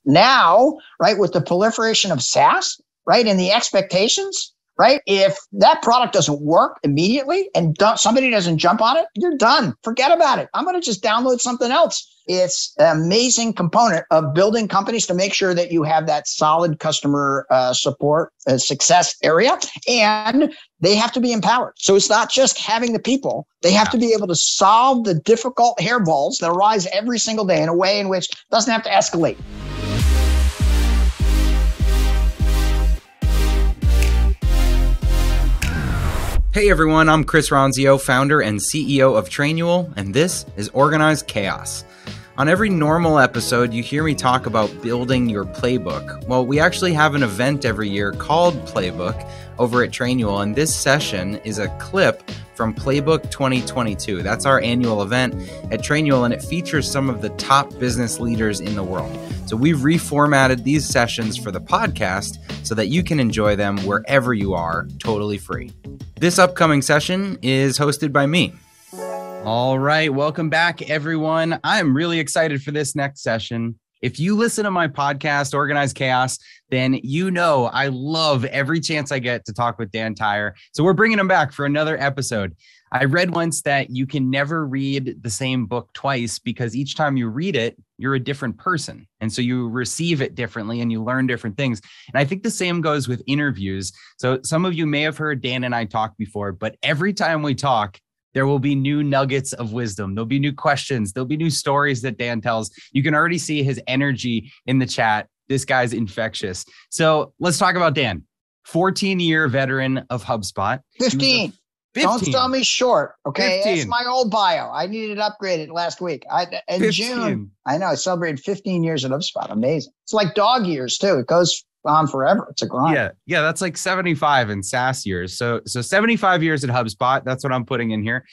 Now, right, with the proliferation of SaaS, right, and the expectations, right, if that product doesn't work immediately and somebody doesn't jump on it, you're done. Forget about it. I'm going to just download something else. It's an amazing component of building companies to make sure that you have that solid customer support success area, and they have to be empowered. So it's not just having the people. They have to be able to solve the difficult hairballs that arise every single day in a way in which it doesn't have to escalate. Hey everyone, I'm Chris Ronzio, founder and CEO of Trainual, and this is Organized Chaos. On every normal episode, you hear me talk about building your playbook. Well, we actually have an event every year called Playbook over at Trainual, and this session is a clip from Playbook 2022. That's our annual event at Trainual, and it features some of the top business leaders in the world. So we've reformatted these sessions for the podcast so that you can enjoy them wherever you are, totally free. This upcoming session is hosted by me. All right, welcome back, everyone. I'm really excited for this next session. If you listen to my podcast, Organized Chaos, then you know I love every chance I get to talk with Dan Tyre. So we're bringing him back for another episode. I read once that you can never read the same book twice because each time you read it, you're a different person. And so you receive it differently and you learn different things. And I think the same goes with interviews. So some of you may have heard Dan and I talk before, but every time we talk, there will be new nuggets of wisdom. There'll be new questions. There'll be new stories that Dan tells. You can already see his energy in the chat. This guy's infectious. So let's talk about Dan. 14-year veteran of HubSpot. 15. Don't sell me short. Okay. 15. That's my old bio. I needed to upgrade it last week. In 15. June, I know I celebrated 15 years at HubSpot. Amazing. It's like dog years too. It goes on forever. It's a grind. Yeah. That's like 75 in SaaS years. So 75 years at HubSpot. That's what I'm putting in here.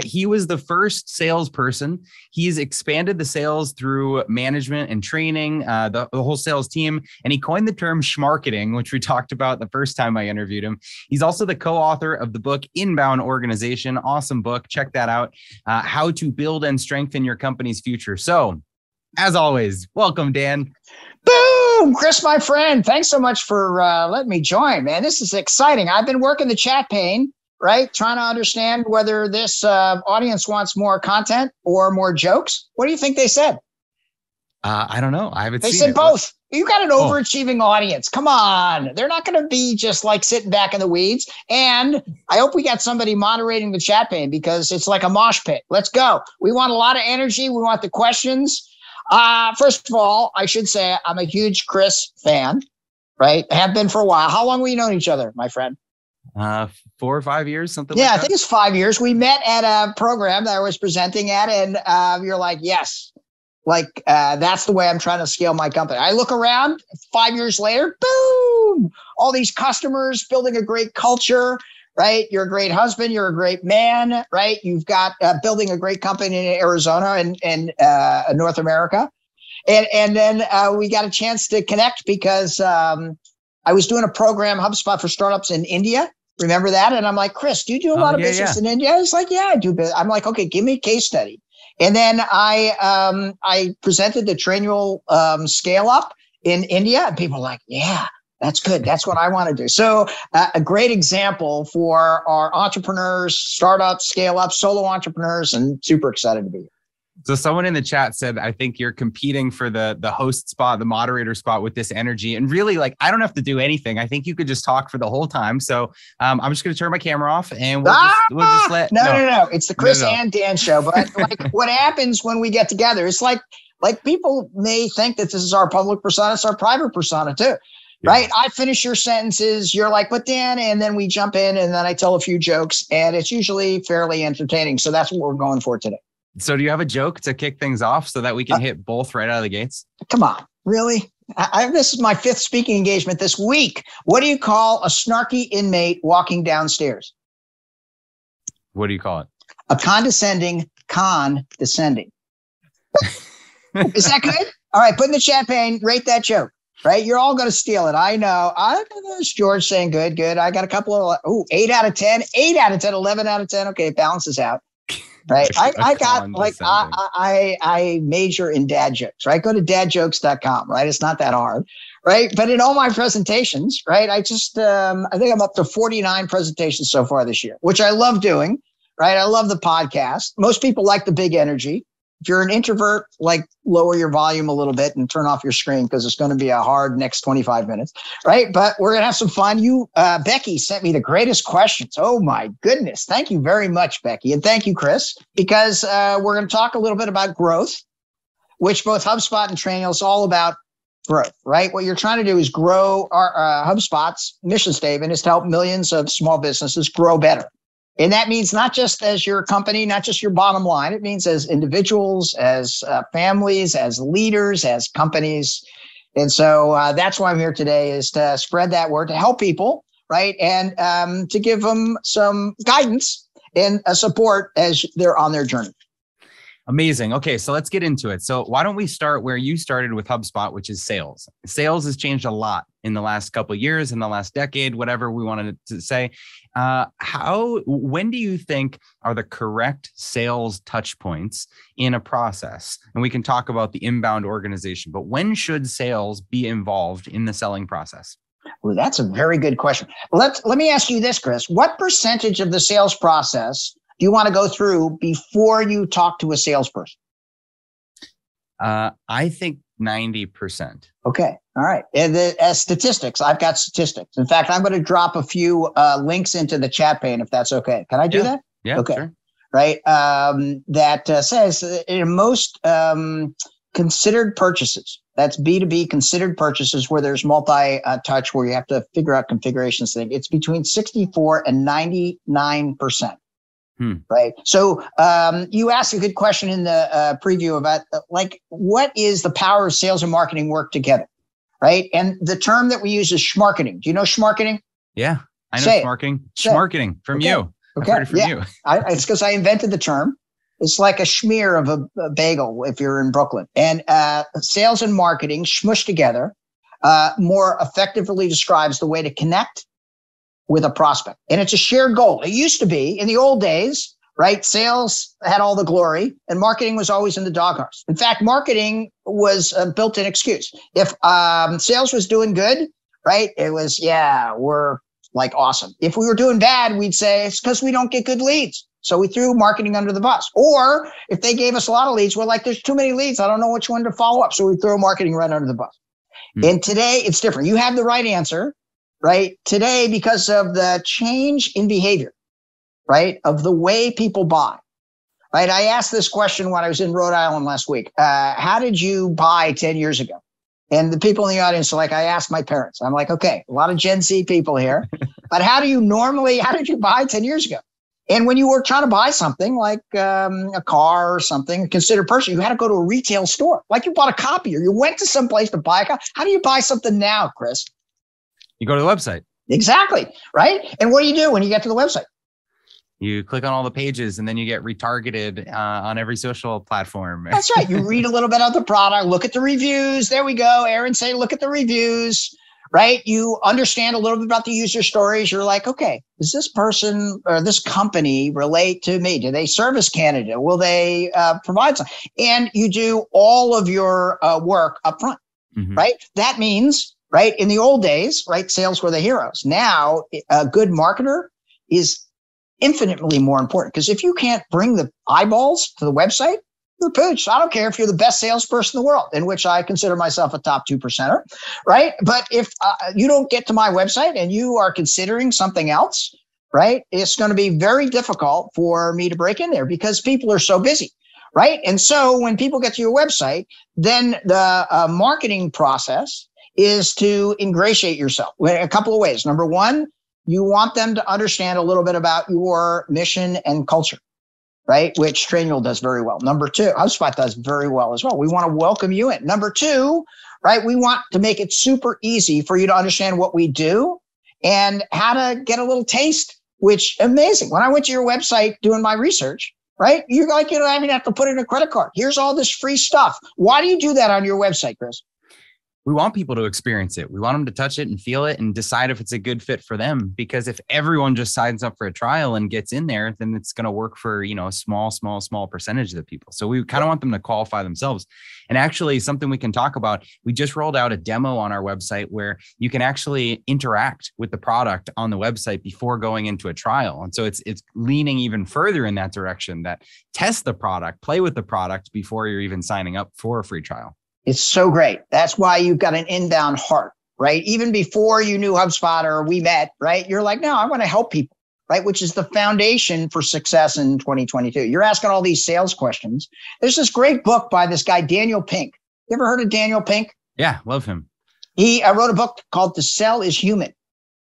He was the first salesperson. He's expanded the sales through management and training, the whole sales team. And he coined the term schmarketing, which we talked about the first time I interviewed him. He's also the co-author of the book Inbound Organization. Awesome book. Check that out. How to build and strengthen your company's future. So as always, welcome, Dan. Boom, Chris, my friend. Thanks so much for letting me join, man. This is exciting. I've been working the chat pane, right? Trying to understand whether this audience wants more content or more jokes. What do you think they said? I don't know. I haven't seen it. They said both. You got an overachieving audience. Come on. They're not going to be just like sitting back in the weeds. And I hope we got somebody moderating the chat pane because it's like a mosh pit. Let's go. We want a lot of energy. We want the questions. First of all, I should say I'm a huge Chris fan, right? I have been for a while. How long have we known each other, my friend? 4 or 5 years, something like that. Yeah, I think it's 5 years. We met at a program that I was presenting at, and you're like, yes, like that's the way I'm trying to scale my company. I look around 5 years later, boom, all these customers, building a great culture, right? You're a great husband. You're a great man, right? You've got building a great company in Arizona and North America. And then we got a chance to connect because I was doing a program, HubSpot for startups in India. Remember that? And I'm like, Chris, do you do a lot of business in India? He's like, yeah, I do. I'm like, okay, give me a case study. And then I presented the Trainual scale up in India, and people were like, yeah, that's good. That's what I want to do. So a great example for our entrepreneurs, startups, scale up, solo entrepreneurs, and super excited to be here. So someone in the chat said, I think you're competing for the host spot, the moderator spot with this energy. And really, like, I don't have to do anything. I think you could just talk for the whole time. So I'm just going to turn my camera off and we'll just let... No. It's the Chris and Dan show. But like what happens when we get together, it's like people may think that this is our public persona. It's our private persona too. Right. I finish your sentences. You're like, but Dan, and then we jump in and then I tell a few jokes and it's usually fairly entertaining. So that's what we're going for today. So do you have a joke to kick things off so that we can hit both right out of the gates? Come on. Really? This is my 5th speaking engagement this week. What do you call a snarky inmate walking downstairs? What do you call it? A condescending condescending. Is that good? All right. Put in the chat pane, rate that joke. Right? You're all going to steal it. I know. There's George saying good. I got a couple of 8 out of 10, 8 out of 10, 11 out of 10. Okay. It balances out. right? I got condescending. I major in dad jokes, right? Go to dadjokes.com, right? It's not that hard, right? But in all my presentations, right? I just I think I'm up to 49 presentations so far this year, which I love doing, right? I love the podcast. Most people like the big energy. If you're an introvert, like lower your volume a little bit and turn off your screen because it's going to be a hard next 25 minutes, right? But we're going to have some fun. Becky sent me the greatest questions. Oh my goodness. Thank you very much, Becky. And thank you, Chris, because we're going to talk a little bit about growth, which both HubSpot and Trainual is all about growth, right? What you're trying to do is grow. Our HubSpot's mission statement is to help millions of small businesses grow better. And that means not just as your company, not just your bottom line. It means as individuals, as families, as leaders, as companies. And so that's why I'm here today, is to spread that word, to help people, right? And to give them some guidance and support as they're on their journey. Amazing. Okay, so let's get into it. So why don't we start where you started with HubSpot, which is sales. Sales has changed a lot in the last couple of years, in the last decade, whatever we wanted to say. When do you think are the correct sales touch points in a process? And we can talk about the inbound organization, but when should sales be involved in the selling process? Well, that's a very good question. Let me ask you this, Chris. What percentage of the sales process do you want to go through before you talk to a salesperson? I think 90%. Okay. All right. And as statistics, I've got statistics. In fact, I'm going to drop a few links into the chat pane, if that's okay. Can I do that? Yeah. Okay. Sure. Right. That says in most considered purchases, that's B2B considered purchases where there's multi-touch, where you have to figure out configurations thing. It's between 64 and 99%. Right. So you asked a good question in the preview about what is the power of sales and marketing work together? Right. And the term that we use is schmarketing. Do you know schmarketing? Yeah, I know schmarketing. Schmarketing from you. Okay. I've heard it from you. It's because I invented the term. It's like a schmear of a bagel if you're in Brooklyn. And sales and marketing smushed together more effectively describes the way to connect with a prospect. And it's a shared goal. It used to be in the old days, right? Sales had all the glory and marketing was always in the doghouse. In fact, marketing was a built-in excuse. If sales was doing good, right? It was, we're like awesome. If we were doing bad, we'd say it's because we don't get good leads. So we threw marketing under the bus. Or if they gave us a lot of leads, we're like, there's too many leads. I don't know which one to follow up. So we throw marketing right under the bus. And today it's different. You have the right answer. Right today, because of the change in behavior, right, of the way people buy, right? I asked this question when I was in Rhode Island last week. How did you buy 10 years ago? And the people in the audience are like, I asked my parents. I'm like, okay, a lot of Gen Z people here, but how did you buy 10 years ago? And when you were trying to buy something like a car or something, considered purchase, you had to go to a retail store. Like you bought a copy or you went to some place to buy a copy. How do you buy something now, Chris? You go to the website. Exactly. Right. And what do you do when you get to the website? You click on all the pages and then you get retargeted on every social platform. That's right. You read a little bit of the product, look at the reviews. There we go. Aaron say, look at the reviews, right? You understand a little bit about the user stories. You're like, okay, does this person or this company relate to me? Do they service Canada? Will they provide something? And you do all of your work up front, right? That means, right, in the old days, right, sales were the heroes. Now, a good marketer is infinitely more important because if you can't bring the eyeballs to the website, you're pooched. I don't care if you're the best salesperson in the world, in which I consider myself a top 2%er, right? But if you don't get to my website and you are considering something else, right, it's going to be very difficult for me to break in there because people are so busy. Right. And so when people get to your website, then the marketing process is to ingratiate yourself in a couple of ways. Number one, you want them to understand a little bit about your mission and culture, right? Which Trainual does very well. Number two, HubSpot does very well as well. We want to welcome you in. Number two, right? We want to make it super easy for you to understand what we do and how to get a little taste, which amazing. When I went to your website doing my research, right? You're like, you don't even have to put in a credit card. Here's all this free stuff. Why do you do that on your website, Chris? We want people to experience it. We want them to touch it and feel it and decide if it's a good fit for them. Because if everyone just signs up for a trial and gets in there, then it's going to work for, a small percentage of the people. So we kind of want them to qualify themselves. And actually something we can talk about, we just rolled out a demo on our website where you can actually interact with the product on the website before going into a trial. And so it's leaning even further in that direction, that test the product, play with the product before you're even signing up for a free trial. It's so great. That's why you've got an inbound heart, right? Even before you knew HubSpot or we met, right? You're like, no, I want to help people, right? Which is the foundation for success in 2022. You're asking all these sales questions. There's this great book by this guy, Daniel Pink. You ever heard of Daniel Pink? Yeah, love him. He wrote a book called To Sell is Human.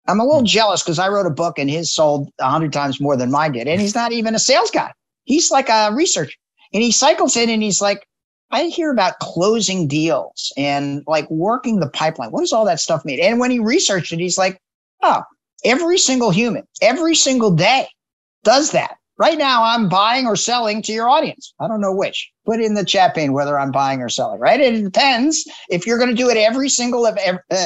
I'm a little jealous because I wrote a book and his sold 100 times more than mine did. And he's not even a sales guy. He's like a researcher. And he cycles in and he's like, I hear about closing deals and like working the pipeline. What does all that stuff mean? And when he researched it, he's like, oh, every single human, every single day does that. Right now, I'm buying or selling to your audience. I don't know which. Put in the chat pane whether I'm buying or selling, right? It depends. If you're going to do it every single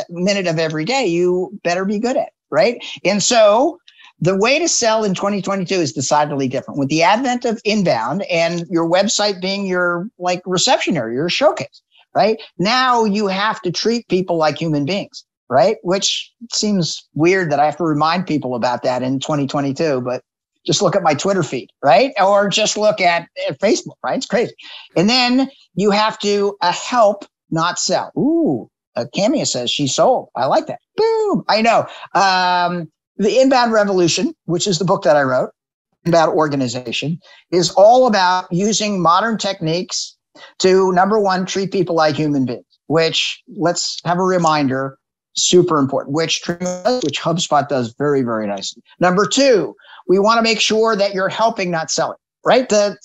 minute of every day, you better be good at it, right? And so the way to sell in 2022 is decidedly different. With the advent of inbound and your website being your like reception area, your showcase, right? Now you have to treat people like human beings, right? Which seems weird that I have to remind people about that in 2022, but just look at my Twitter feed, right? Or just look at Facebook, right? It's crazy. And then you have to help, not sell. Ooh, Camia says she sold. I like that. Boom. I know. The Inbound Revolution, which is the book that I wrote, Inbound Organization, is all about using modern techniques to, number one, treat people like human beings, which, let's have a reminder, super important, which HubSpot does very, very nicely. Number two, we want to make sure that you're helping, not selling, right? The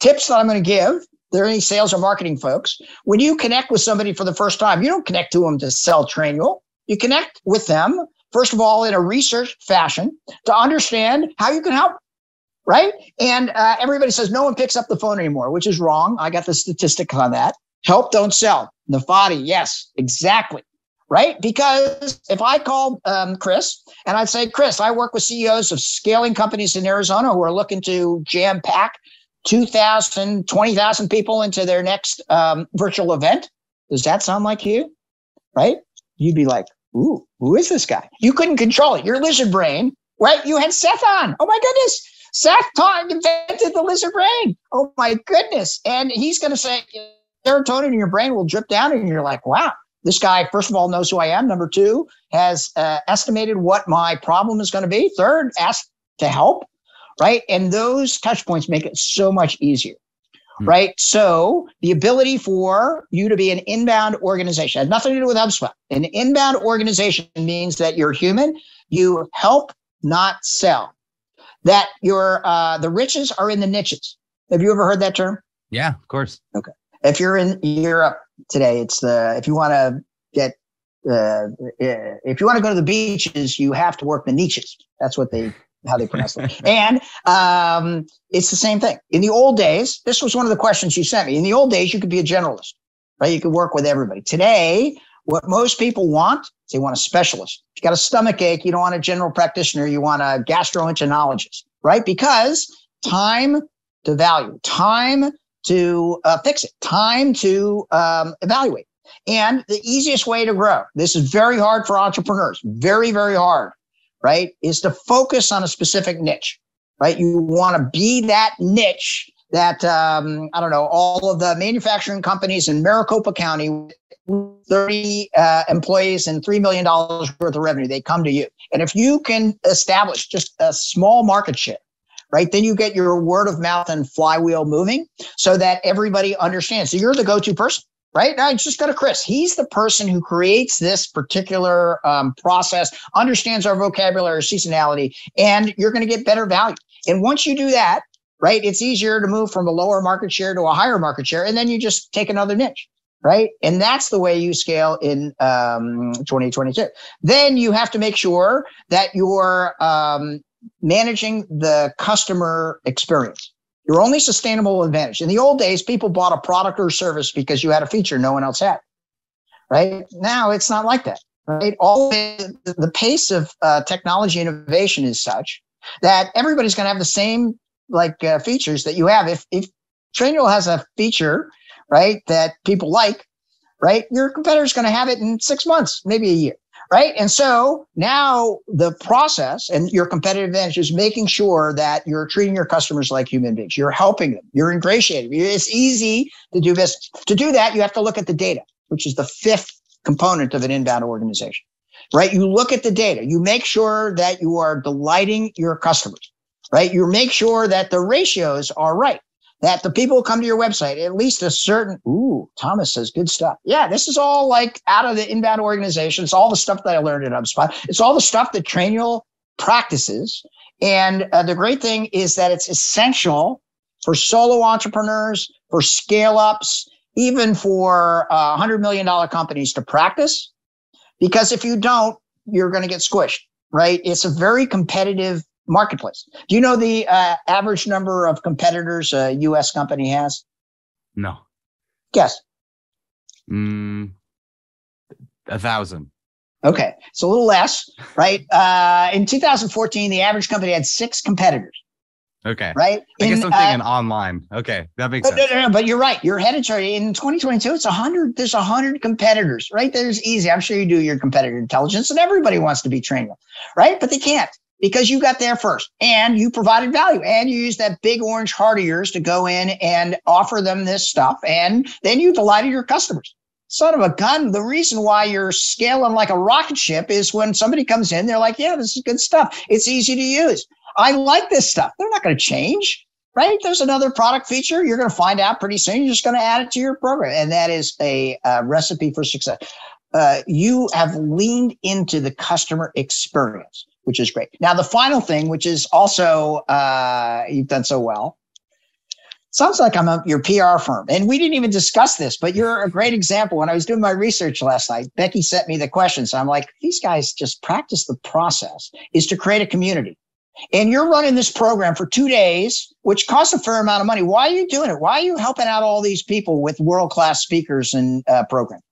tips that I'm going to give, there are any sales or marketing folks, when you connect with somebody for the first time, you don't connect to them to sell Trainual. You connect with them, first of all, in a research fashion to understand how you can help, right? And everybody says no one picks up the phone anymore, which is wrong. I got the statistics on that. Help, don't sell. Nafati, yes, exactly, right? Because if I called Chris and I'd say, Chris, I work with CEOs of scaling companies in Arizona who are looking to jam-pack 2,000, 20,000 people into their next virtual event. Does that sound like you, right? You'd be like, ooh, who is this guy? You couldn't control it. Your lizard brain, right? You had Seth on. Oh my goodness. Seth invented the lizard brain. Oh my goodness. And he's going to say serotonin in your brain will drip down and you're like, wow, this guy, first of all, knows who I am. Number two, has estimated what my problem is going to be. Third, asked to help, right? And those touch points make it so much easier. Right. So the ability for you to be an inbound organization has nothing to do with HubSpot. An inbound organization means that you're human. You help, not sell. That the riches are in the niches. Have you ever heard that term? Yeah, of course. Okay. If you're in Europe today, it's if you want to get, if you want to go to the beaches, you have to work the niches. That's how they pronounce it. And it's the same thing. In the old days, this was one of the questions you sent me. In the old days, you could be a generalist, right? You could work with everybody. Today, what most people want, they want a specialist. If you got a stomach ache, you don't want a general practitioner. You want a gastroenterologist, right? Because time to value, time to fix it, time to evaluate. And the easiest way to grow, this is very hard for entrepreneurs, very, very hard, right, is to focus on a specific niche, right? You want to be that niche that, I don't know, all of the manufacturing companies in Maricopa County, 30 employees and $3 million worth of revenue, they come to you. And if you can establish just a small market share, right, then you get your word of mouth and flywheel moving so that everybody understands. So you're the go-to person. Right now, just go to Chris. He's the person who creates this particular process, understands our vocabulary, seasonality, and you're going to get better value. And once you do that, right, it's easier to move from a lower market share to a higher market share, and then you just take another niche, right? And that's the way you scale in 2022. Then you have to make sure that you're managing the customer experience. Your only sustainable advantage. In the old days, people bought a product or service because you had a feature no one else had, right? Now it's not like that, right? The pace of technology innovation is such that everybody's going to have the same features that you have. If Trainual has a feature, right, that people like, right, your competitor's going to have it in 6 months, maybe a year, right? And so now the process and your competitive advantage is making sure that you're treating your customers like human beings. You're helping them. You're ingratiating. It's easy to do business. To do that, you have to look at the data, which is the fifth component of an inbound organization, right? You look at the data. You make sure that you are delighting your customers, right? You make sure that the ratios are right, that the people who come to your website, at least a certain, Thomas says good stuff. Yeah, this is all like out of the inbound organization. It's all the stuff that I learned at HubSpot. It's all the stuff that Trainual practices. And the great thing is that it's essential for solo entrepreneurs, for scale-ups, even for $100 million companies to practice. Because if you don't, you're going to get squished, right? It's a very competitive marketplace. Do you know the average number of competitors a U.S. company has? No. Guess. 1,000. Okay. It's a little less, right? In 2014, the average company had 6 competitors. Okay. Right. I guess I'm thinking online. Okay. That makes sense. No, but you're right. You're headed toward in 2022. It's 100. There's 100 competitors, right? There's easy. I'm sure you do your competitor intelligence and everybody wants to be Trainual, right? But they can't because you got there first and you provided value and you used that big orange heart of yours to go in and offer them this stuff. And then you delighted your customers. Son of a gun. The reason why you're scaling like a rocket ship is when somebody comes in, they're like, yeah, this is good stuff. It's easy to use. I like this stuff. They're not going to change, right? There's another product feature. You're going to find out pretty soon. You're just going to add it to your program. And that is a recipe for success. You have leaned into the customer experience, which is great. Now, the final thing, which is also you've done so well, sounds like I'm your PR firm. And we didn't even discuss this, but you're a great example. When I was doing my research last night, Becky sent me the questions. So I'm like, these guys just practice the process is to create a community. And you're running this program for 2 days, which costs a fair amount of money. Why are you doing it? Why are you helping out all these people with world-class speakers and programs?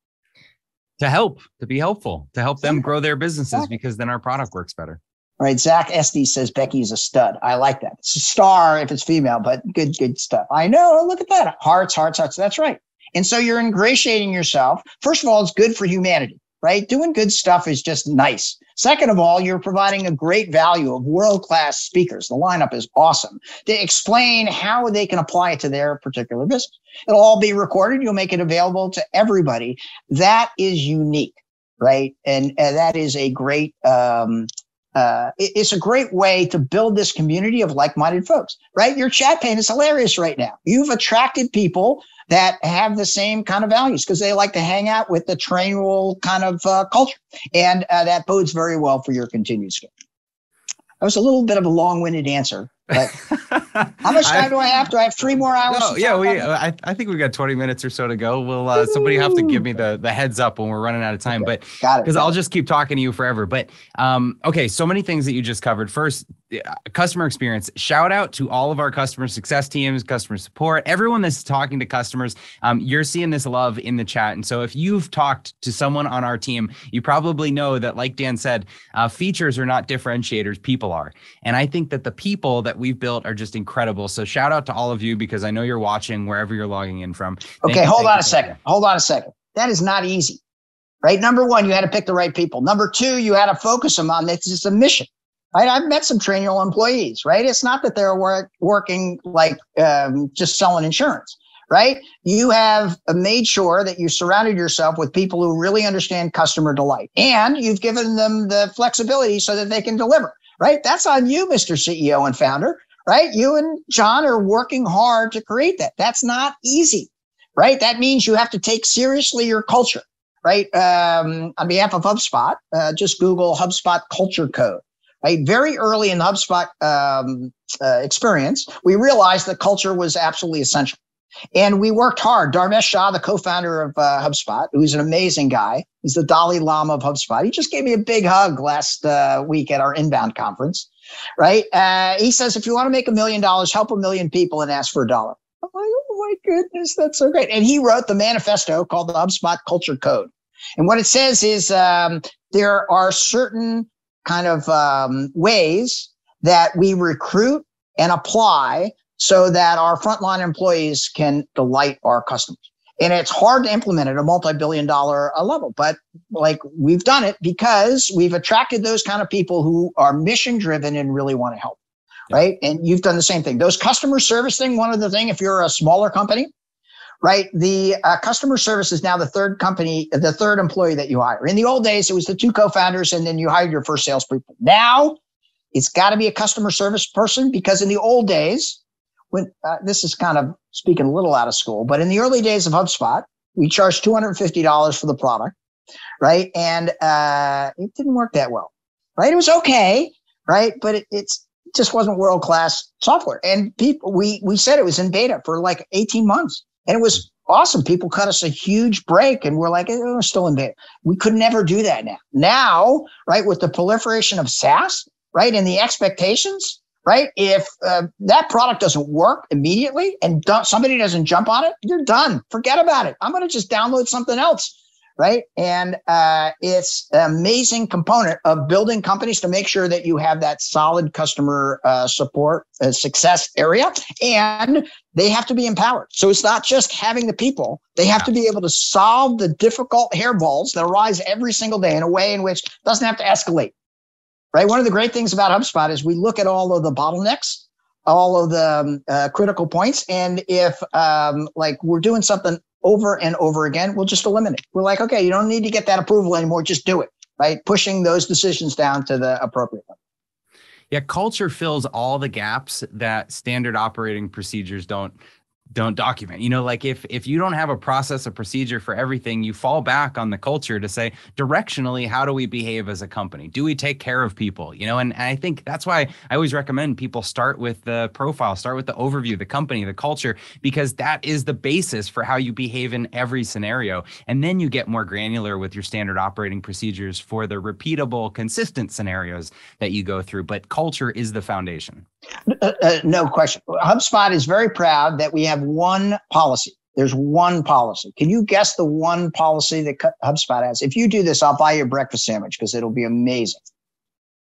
To be helpful, to help them grow their businesses because then our product works better. Right. Zach Esty says Becky is a stud. I like that. It's a star if it's female, but good stuff. I know. Look at that. Hearts. That's right. And so you're ingratiating yourself. First of all, it's good for humanity, right? Doing good stuff is just nice. Second of all, you're providing a great value of world-class speakers. The lineup is awesome to explain how they can apply it to their particular business. It'll all be recorded. You'll make it available to everybody. That is unique, right? And that is a great, it's a great way to build this community of like-minded folks, right? Your chat pane is hilarious right now. You've attracted people that have the same kind of values because they like to hang out with the Trainual kind of culture. And that bodes very well for your continued scale. That was a little bit of a long-winded answer, but how much time do I have? Do I have 3 more hours? No, yeah, I think we got 20 minutes or so to go. We'll somebody have to give me the heads up when we're running out of time, okay. But because I'll just keep talking to you forever. But okay, so many things that you just covered. First, customer experience. Shout out to all of our customer success teams, customer support, everyone that's talking to customers. You're seeing this love in the chat, and so if you've talked to someone on our team, you probably know that, like Dan said, features are not differentiators. People are, and I think that the people that we've built are just incredible. So shout out to all of you because I know you're watching wherever you're logging in from. Okay, hold on a second. That is not easy, right? Number one, you had to pick the right people. Number two, you had to focus them on this is a mission, right? I've met some Trainual employees, right? It's not that they're working like just selling insurance, right? You have made sure that you surrounded yourself with people who really understand customer delight, and you've given them the flexibility so that they can deliver. Right? That's on you, Mr. CEO and founder, right? You and John are working hard to create that. That's not easy, right? That means you have to take seriously your culture, right? On behalf of HubSpot, just Google HubSpot culture code, right? Very early in the HubSpot experience, we realized that culture was absolutely essential. And we worked hard. Dharmesh Shah, the co-founder of HubSpot, who's an amazing guy. He's the Dalai Lama of HubSpot. He just gave me a big hug last week at our inbound conference, right? He says, if you want to make $1 million, help 1 million people and ask for $1. I'm like, oh my goodness, that's so great. And he wrote the manifesto called the HubSpot Culture Code. And what it says is there are certain kind of ways that we recruit and apply so that our frontline employees can delight our customers. And it's hard to implement at a multi-billion-dollar level, but like we've done it because we've attracted those kind of people who are mission-driven and really want to help, right? And you've done the same thing. Those customer service thing, one of the things, if you're a smaller company, right? The customer service is now the third employee that you hire. In the old days, it was the two co-founders, and then you hired your first salespeople. Now, it's got to be a customer service person, because in the old days, when this is kind of speaking a little out of school, but in the early days of HubSpot, we charged $250 for the product, right? And it didn't work that well, right? It was okay, right? But it just wasn't world-class software. And people, we said it was in beta for like 18 months, and it was awesome. People cut us a huge break, and we're like, we're still in beta. We could never do that now. Now, right, with the proliferation of SaaS, right, and the expectations, right? If that product doesn't work immediately and somebody doesn't jump on it, you're done. Forget about it. I'm going to just download something else, right? And it's an amazing component of building companies to make sure that you have that solid customer support success area, and they have to be empowered. So it's not just having the people. They have to be able to solve the difficult hairballs that arise every single day in a way in which it doesn't have to escalate. Right. One of the great things about HubSpot is we look at all of the bottlenecks, all of the critical points. And if like we're doing something over and over again, we'll just eliminate. We're like, okay, you don't need to get that approval anymore. Just do it. Right. Pushing those decisions down to the appropriate level. Yeah. Culture fills all the gaps that standard operating procedures don't document. Like if you don't have a process, a procedure for everything, you fall back on the culture to say directionally, how do we behave as a company? Do we take care of people? And I think that's why I always recommend people start with the profile, start with the overview, the company, the culture, because that is the basis for how you behave in every scenario. And then you get more granular with your standard operating procedures for the repeatable, consistent scenarios that you go through. But culture is the foundation. No question. HubSpot is very proud that we have one policy. There's one policy. Can you guess the one policy that HubSpot has? If you do this, I'll buy you a breakfast sandwich because it'll be amazing.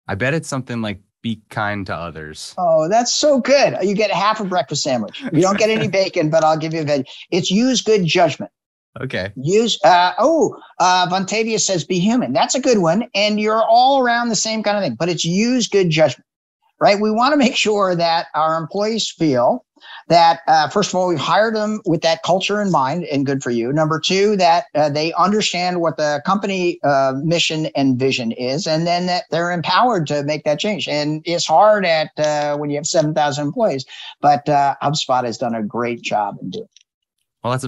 I bet it's something like be kind to others. Oh, that's so good. You get half a breakfast sandwich. You don't get any bacon, but I'll give you a veg. It's use good judgment. Okay. Vontavia says be human. That's a good one. And you're all around the same kind of thing, but it's use good judgment. Right? We want to make sure that our employees feel that, first of all, we've hired them with that culture in mind and good for you. Number two, that they understand what the company mission and vision is, and then that they're empowered to make that change. And it's hard when you have 7,000 employees, but HubSpot has done a great job in doing it. Well, that's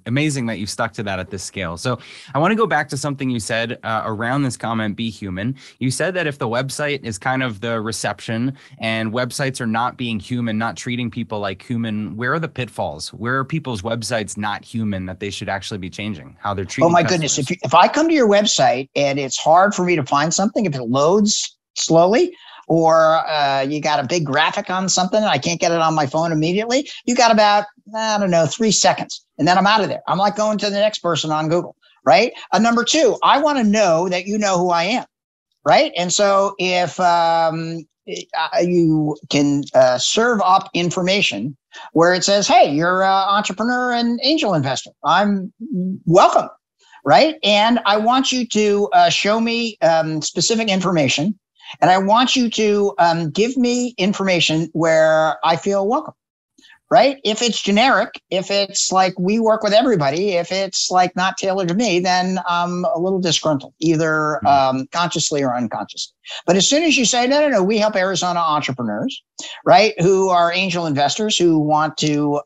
amazing that you stuck to that at this scale. So I want to go back to something you said around this comment, be human. You said that if the website is kind of the reception and websites are not being human, not treating people like human, where are the pitfalls? Where are people's websites not human that they should actually be changing, how they're treating customers? Goodness. If I come to your website and it's hard for me to find something, if it loads slowly, or you got a big graphic on something and I can't get it on my phone immediately, you got about, 3 seconds. And then I'm out of there. I'm like going to the next person on Google, right? Number two, I want to know that you know who I am, right? And so if you can serve up information where it says, hey, you're an entrepreneur and angel investor, I'm welcome, right? And I want you to show me specific information. And I want you to give me information where I feel welcome, right? If it's generic, if it's like we work with everybody, if it's like not tailored to me, then I'm a little disgruntled, either consciously or unconsciously. But as soon as you say, no, we help Arizona entrepreneurs, right, who are angel investors who want to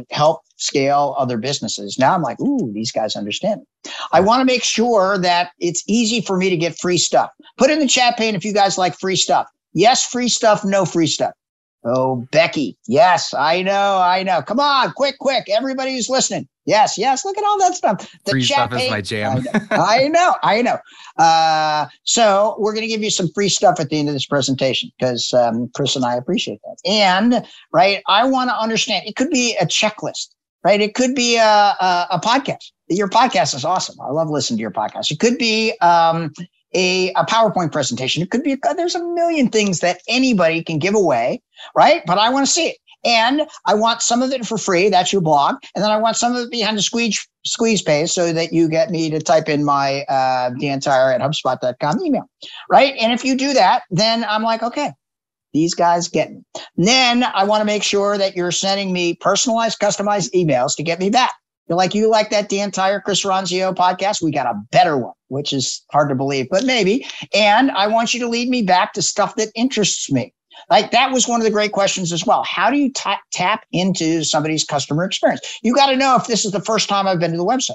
help scale other businesses. Now I'm like, ooh, these guys understand it. I want to make sure that it's easy for me to get free stuff. Put in the chat pane if you guys like free stuff. Yes, free stuff, no free stuff. Oh, Becky. Yes, I know. Come on, quick. Everybody who's listening. Yes. Look at all that stuff. The free chat stuff is my jam. I know. So we're going to give you some free stuff at the end of this presentation because Chris and I appreciate that. And right, I want to understand. It could be a checklist, right? It could be a podcast. Your podcast is awesome. I love listening to your podcast. It could be a PowerPoint presentation. It could be, there's a million things that anybody can give away, right? But I want to see it. And I want some of it for free. That's your blog. And then I want some of it behind the squeeze page so that you get me to type in my Dan Tyre at HubSpot.com email, right? And if you do that, then I'm like, okay, these guys get me. And then I want to make sure that you're sending me personalized, customized emails to get me back. You're like, you like that Dan Tyre, Chris Ronzio podcast? We got a better one, which is hard to believe, but maybe. And I want you to lead me back to stuff that interests me. Like that was one of the great questions as well. How do you tap into somebody's customer experience? You got to know if this is the first time I've been to the website.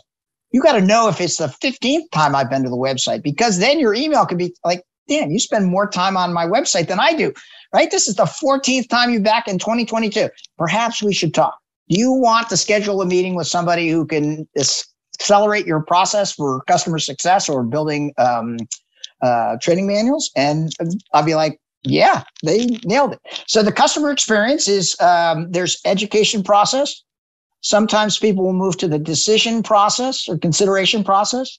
You got to know if it's the 15th time I've been to the website, because then your email could be like, Dan, you spend more time on my website than I do, right? This is the 14th time you're back in 2022. Perhaps we should talk. Do you want to schedule a meeting with somebody who can accelerate your process for customer success or building training manuals? And I'll be like, yeah, they nailed it. So the customer experience is there's education process. Sometimes people will move to the decision process or consideration process,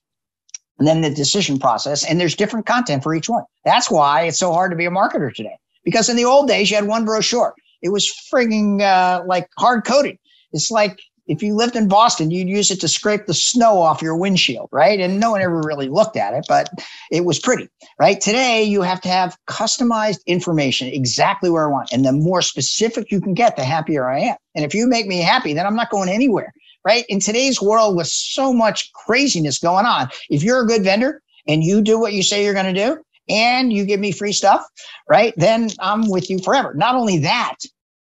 and then the decision process. And there's different content for each one. That's why it's so hard to be a marketer today. Because in the old days, you had one brochure. It was frigging like hard coded. It's like if you lived in Boston, you'd use it to scrape the snow off your windshield, right? And no one ever really looked at it, but it was pretty, right? Today, you have to have customized information exactly where I want. And the more specific you can get, the happier I am. And if you make me happy, then I'm not going anywhere, right? In today's world with so much craziness going on, if you're a good vendor and you do what you say you're going to do and you give me free stuff, right? Then I'm with you forever. Not only that,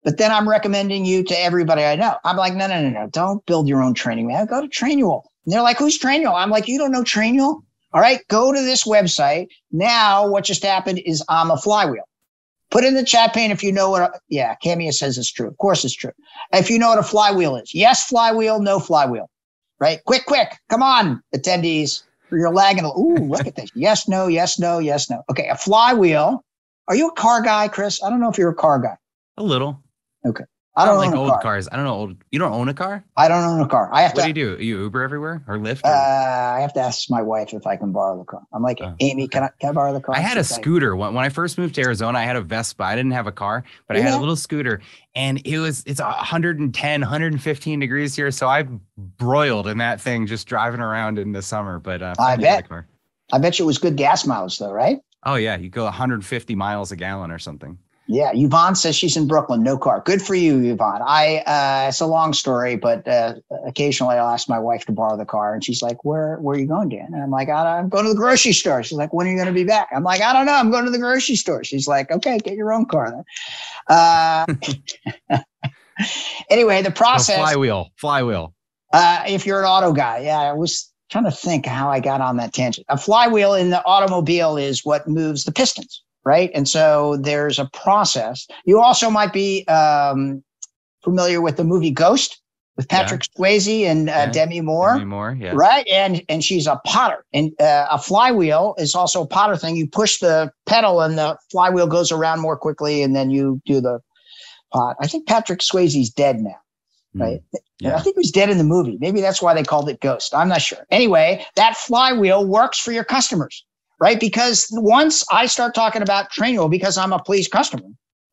but then I'm recommending you to everybody I know. I'm like, no. Don't build your own training, man. Go to Trainual. And they're like, who's Trainual? I'm like, you don't know Trainual? All right, go to this website. Now what just happened is I'm a flywheel. Put in the chat pane if you know what, Camia says it's true. Of course it's true. If you know what a flywheel is. Yes, flywheel, no flywheel, right? Quick, come on, attendees. You're lagging. Ooh, look at this. Yes, no. Okay, a flywheel. Are you a car guy, Chris? I don't know if you're a car guy. A little. Okay. I don't like old cars. I don't know. You don't own a car? I don't own a car. What do you do? You Uber everywhere or Lyft? I have to ask my wife if I can borrow the car. I'm like, Amy, can I borrow the car? I had a scooter. When I first moved to Arizona, I had a Vespa. I didn't have a car, but I had a little scooter, and it's 110, 115 degrees here. So I broiled in that thing just driving around in the summer. But I bet you it was good gas mileage though, right? Oh yeah. You go 150 miles a gallon or something. Yeah, Yvonne says she's in Brooklyn, no car. Good for you, Yvonne. It's a long story, but occasionally I'll ask my wife to borrow the car, and she's like, "Where are you going, Dan?" And I'm like, "I'm going to the grocery store." She's like, "When are you going to be back?" I'm like, "I don't know. I'm going to the grocery store." She's like, "Okay, get your own car then." Anyway, the process. Flywheel. If you're an auto guy, I was trying to think how I got on that tangent. A flywheel in the automobile is what moves the pistons. Right. And so there's a process. You also might be familiar with the movie Ghost with Patrick Swayze and Demi Moore. Demi Moore, yeah. Right. And she's a potter. And a flywheel is also a potter thing. You push the pedal and the flywheel goes around more quickly, and then you do the pot. I think Patrick Swayze's dead now. Right. Yeah. I think he was dead in the movie. Maybe that's why they called it Ghost. I'm not sure. Anyway, that flywheel works for your customers. Right. Because once I start talking about Trainual, because I'm a pleased customer,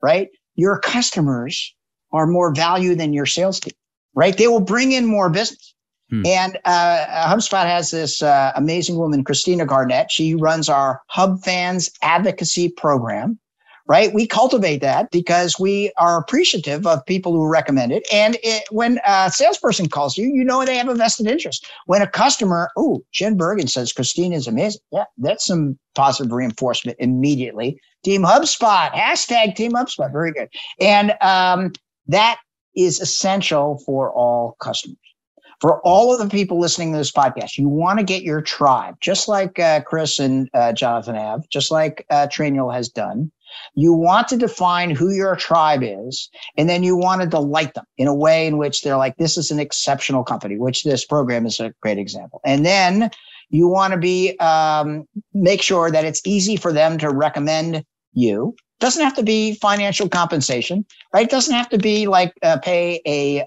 right? Your customers are more value than your sales team, right? They will bring in more business. And HubSpot has this amazing woman, Christina Garnett. She runs our Hub Fans Advocacy Program. Right. We cultivate that because we are appreciative of people who recommend it. And when a salesperson calls you, you know they have a vested interest. When a customer, Jen Bergen says Christine is amazing. Yeah, that's some positive reinforcement immediately. Team HubSpot, hashtag Team HubSpot. Very good. And that is essential for all customers. For all of the people listening to this podcast, you want to get your tribe, just like Chris and Jonathan have, just like Trainual has done. You want to define who your tribe is, and then you want to delight them in a way in which they're like, this is an exceptional company, which this program is a great example. And then you want to be make sure that it's easy for them to recommend you Doesn't have to be financial compensation, right? It doesn't have to be like pay a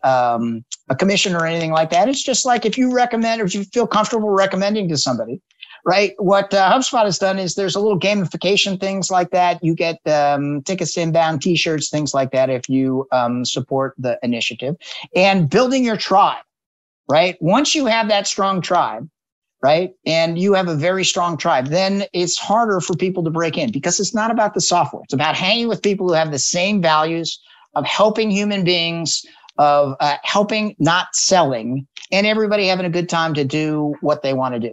commission or anything like that. It's just like if you recommend or if you feel comfortable recommending to somebody, right? What HubSpot has done is there's a little gamification, things like that. You get tickets to inbound, t-shirts, things like that if you support the initiative. And building your tribe, right? Once you have that strong tribe, right, and you have a very strong tribe, then it's harder for people to break in because it's not about the software. It's about hanging with people who have the same values of helping human beings, of helping, not selling, and everybody having a good time to do what they want to do.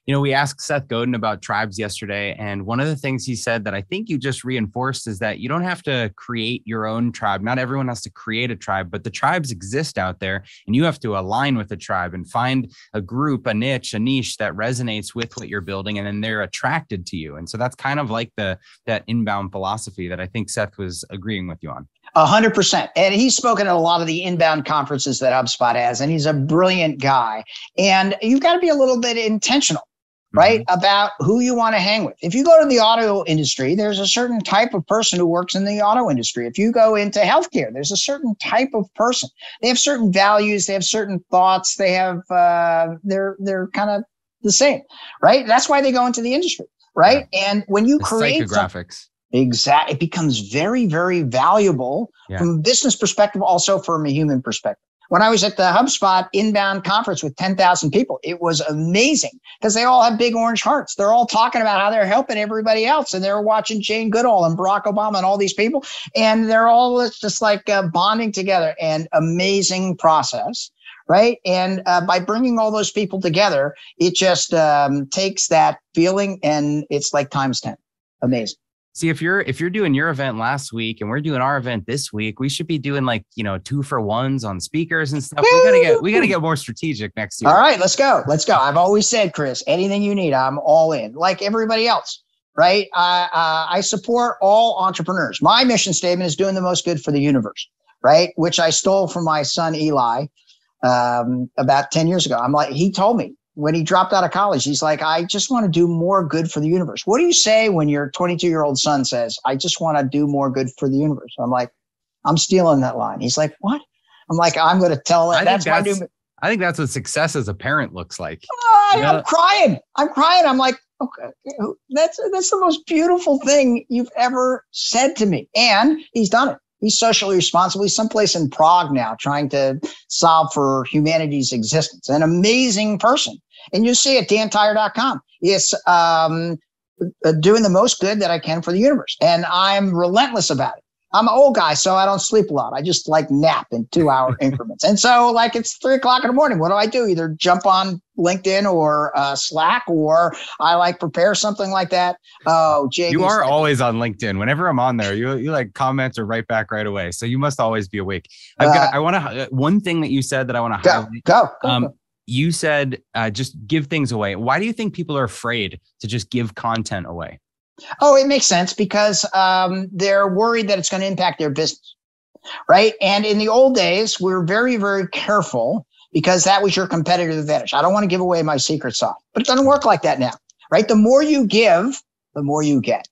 You know, we asked Seth Godin about tribes yesterday, and one of the things he said that I think you just reinforced is that you don't have to create your own tribe. Not everyone has to create a tribe, but the tribes exist out there, and you have to align with the tribe and find a group, a niche that resonates with what you're building, and then they're attracted to you. And so that's kind of like that inbound philosophy that I think Seth was agreeing with you on. 100%. And he's spoken at a lot of the inbound conferences that HubSpot has, and he's a brilliant guy. And you've got to be a little bit intentional, right, about who you want to hang with. If you go to the auto industry, there's a certain type of person who works in the auto industry. If you go into healthcare, there's a certain type of person. They have certain values. They have certain thoughts. They have, they're kind of the same, right? That's why they go into the industry, right? Yeah. And when you create psychographics. It becomes very, very valuable from a business perspective, also from a human perspective. When I was at the HubSpot inbound conference with 10,000 people, it was amazing because they all have big orange hearts. They're all talking about how they're helping everybody else. And they're watching Jane Goodall and Barack Obama and all these people. And they're all just like bonding together, and amazing process. Right. And by bringing all those people together, it just takes that feeling and it's like times 10. Amazing. See, if you're doing your event last week and we're doing our event this week, we should be doing like, 2-for-1s on speakers and stuff. Woo! We gotta get more strategic next year. All right, let's go. I've always said, Chris, anything you need, I'm all in, like everybody else. Right. I support all entrepreneurs. My mission statement is doing the most good for the universe. Right. Which I stole from my son, Eli, about 10 years ago. He told me, when he dropped out of college, he's like, I just want to do more good for the universe. What do you say when your 22-year-old son says, I just want to do more good for the universe? I'm like, I'm stealing that line. He's like, what? I'm like, I'm going to tell that. I think that's what success as a parent looks like. I'm crying. I'm like, okay, that's the most beautiful thing you've ever said to me. And he's done it. He's socially responsible. He's someplace in Prague now trying to solve for humanity's existence. An amazing person. And you see at dantyre.com. It's doing the most good that I can for the universe. And I'm relentless about it. I'm an old guy, so I don't sleep a lot. I just like nap in 2-hour increments. And so like it's 3:00 in the morning. What do? Either jump on LinkedIn or Slack, or I like prepare something like that. Oh, Jay, you are always on LinkedIn. Whenever I'm on there, you like comment or write back right away. So you must always be awake. One thing that you said that I want to highlight. Go. You said just give things away. Why do you think people are afraid to just give content away? Oh, it makes sense because they're worried that it's going to impact their business, right? And in the old days, we were very, very careful because that was your competitive advantage. I don't want to give away my secret sauce, but it doesn't work like that now, right? The more you give, the more you get,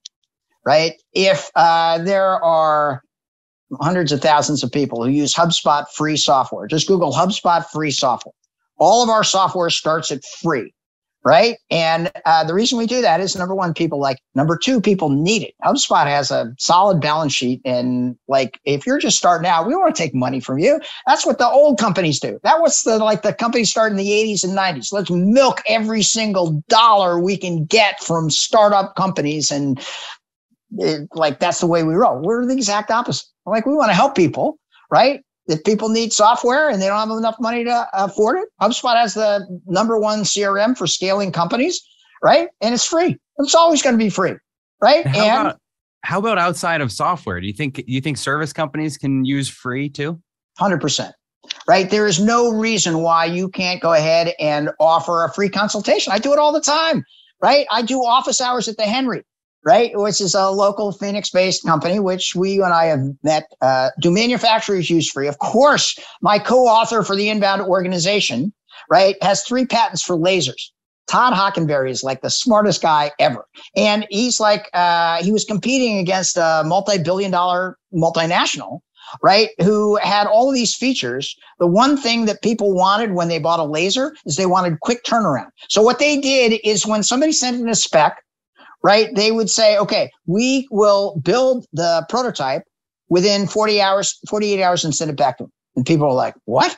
right? If there are hundreds of thousands of people who use HubSpot free software, just Google HubSpot free software. All of our software starts at free. Right. And the reason we do that is, number one, people like, number two, people need it. HubSpot has a solid balance sheet. And like, if you're just starting out, we don't want to take money from you. That's what the old companies do. That was the company started in the 80s and 90s. Let's milk every single dollar we can get from startup companies. And that's the way we roll. We're the exact opposite. Like, we want to help people. Right. If people need software and they don't have enough money to afford it, HubSpot has the number one CRM for scaling companies, right? And it's free. It's always going to be free, right? How about outside of software? Do you think service companies can use free too? 100%, right? There is no reason why you can't go ahead and offer a free consultation. I do it all the time, right? I do office hours at the Henry. Right, which is a local Phoenix-based company, which you and I have met. Do manufacturers use free? Of course, my co-author for the Inbound organization, right, has 3 patents for lasers. Todd Hockenberry is like the smartest guy ever. And he's like, he was competing against a multi-billion-dollar multinational, right? Who had all of these features. The one thing that people wanted when they bought a laser is they wanted quick turnaround. So what they did is when somebody sent in a spec, right, they would say, okay, we will build the prototype within 48 hours and send it back to them. And people are like, what?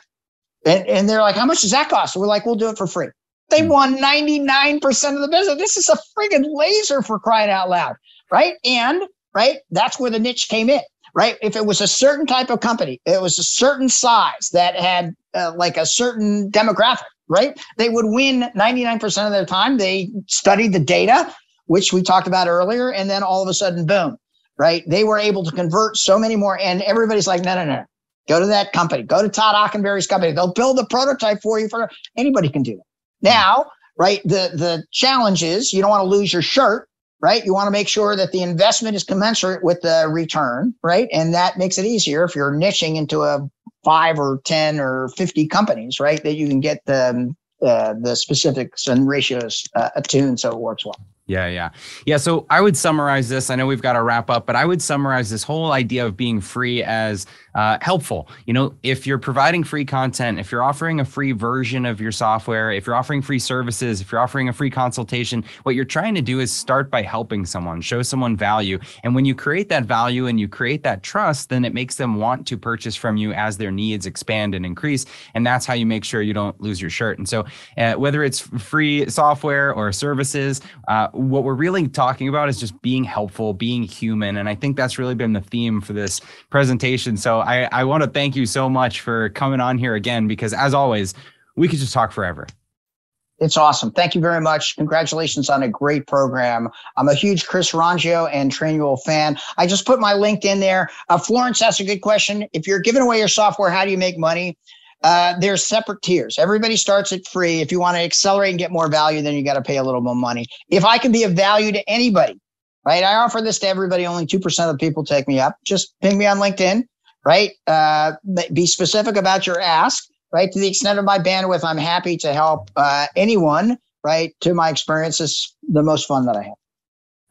And they're like, how much does that cost? So we're like, we'll do it for free. They won 99% of the business. This is a friggin' laser, for crying out loud, right? And, right, that's where the niche came in, right? If it was a certain type of company, it was a certain size that had like a certain demographic, right? They would win 99% of their time. They studied the data, which we talked about earlier, and then all of a sudden, boom, right? They were able to convert so many more, and everybody's like, no. Go to that company. Go to Todd Hockenberry's company. They'll build a prototype for you. Anybody can do that. Now, right, the challenge is you don't want to lose your shirt, right? You want to make sure that the investment is commensurate with the return, right? And that makes it easier if you're niching into a 5 or 10 or 50 companies, right? That you can get the specifics and ratios attuned so it works well. Yeah. So I would summarize this. I know we've got to wrap up, but I would summarize this whole idea of being free as helpful. You know, if you're providing free content, if you're offering a free version of your software, if you're offering free services, if you're offering a free consultation, what you're trying to do is start by helping someone, show someone value. And when you create that value and you create that trust, then it makes them want to purchase from you as their needs expand and increase. And that's how you make sure you don't lose your shirt. And so whether it's free software or services, what we're really talking about is just being helpful, being human. And I think that's really been the theme for this presentation. So I want to thank you so much for coming on here again, because as always, we could just talk forever. It's awesome. Thank you very much. Congratulations on a great program. I'm a huge Chris Ronzio and Trainual fan. I just put my LinkedIn there. Florence asked a good question. If you're giving away your software, how do you make money? There's separate tiers. Everybody starts at free. If you want to accelerate and get more value, then you got to pay a little more money. If I can be of value to anybody, right? I offer this to everybody. Only 2% of the people take me up. Just ping me on LinkedIn, right? Be specific about your ask, right? To the extent of my bandwidth, I'm happy to help anyone, right? To my experience, it's the most fun that I have.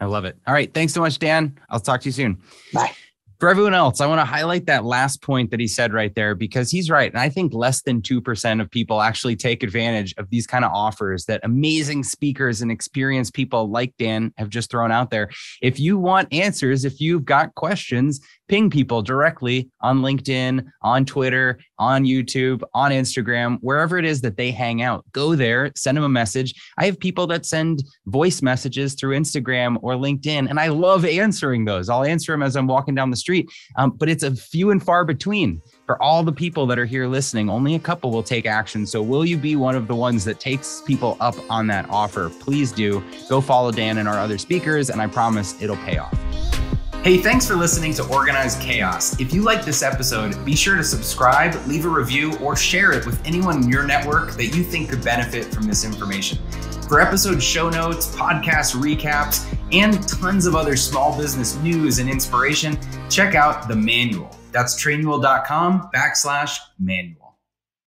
I love it. All right. Thanks so much, Dan. I'll talk to you soon. Bye. For everyone else, I want to highlight that last point that he said right there, because he's right. And I think less than 2% of people actually take advantage of these kind of offers that amazing speakers and experienced people like Dan have just thrown out there. If you want answers, if you've got questions, ping people directly on LinkedIn, on Twitter, on YouTube, on Instagram, wherever it is that they hang out. Go there, send them a message. I have people that send voice messages through Instagram or LinkedIn, and I love answering those. I'll answer them as I'm walking down the street, but it's a few and far between. For all the people that are here listening, only a couple will take action. So will you be one of the ones that takes people up on that offer? Please do. Go follow Dan and our other speakers, and I promise it'll pay off. Hey, thanks for listening to Organize Chaos. If you like this episode, be sure to subscribe, leave a review, or share it with anyone in your network that you think could benefit from this information. For episode show notes, podcast recaps, and tons of other small business news and inspiration, check out the manual. That's trainual.com/manual.